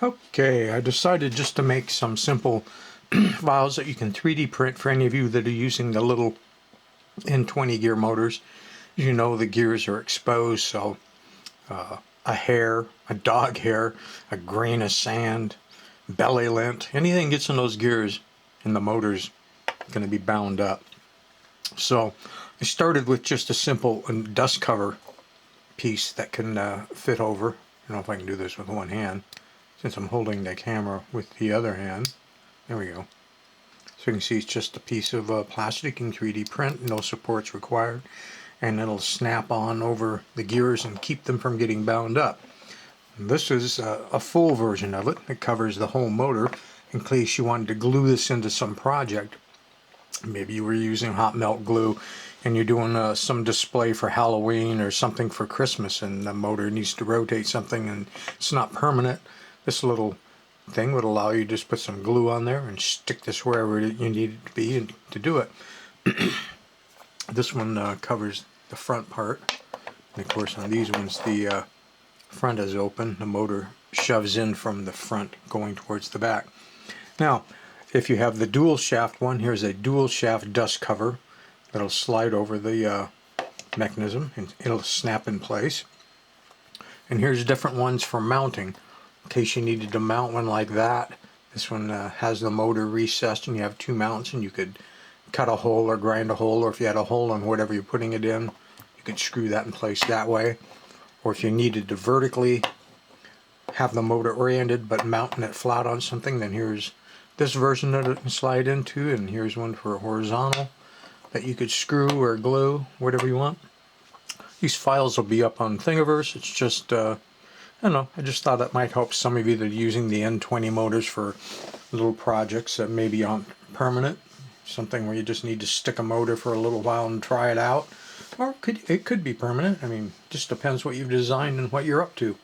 Okay, I decided just to make some simple files that you can 3D print for any of you that are using the little N20 gear motors. As you know, the gears are exposed, so a hair, a dog hair, a grain of sand, belly lint, anything gets in those gears and the motor's going to be bound up. So I started with just a simple dust cover piece that can fit over. I don't know if I can do this with one hand, since I'm holding the camera with the other hand. There we go. So you can see it's just a piece of plastic in 3D print, no supports required, and it'll snap on over the gears and keep them from getting bound up. And this is a full version of it. It covers the whole motor in case you wanted to glue this into some project. Maybe you were using hot melt glue and you're doing some display for Halloween or something for Christmas, and the motor needs to rotate something and it's not permanent. This little thing would allow you to just put some glue on there and stick this wherever you need it to be and to do it. This one covers the front part, and of course on these ones the front is open. The motor shoves in from the front going towards the back. Now if you have the dual shaft one, here's a dual shaft dust cover that'll slide over the mechanism and it'll snap in place. And here's different ones for mounting. In case you needed to mount one like that, this one has the motor recessed and you have two mounts, and you could cut a hole or grind a hole, or if you had a hole on whatever you're putting it in, you could screw that in place that way. Or if you needed to vertically have the motor oriented but mounting it flat on something, then here's this version that it can slide into, and here's one for horizontal that you could screw or glue, whatever you want. These files will be up on Thingiverse. It's just I don't know, I just thought that might help some of you that are using the N20 motors for little projects that maybe aren't permanent. Something where you just need to stick a motor for a little while and try it out. Or it could be permanent. I mean, just depends what you've designed and what you're up to.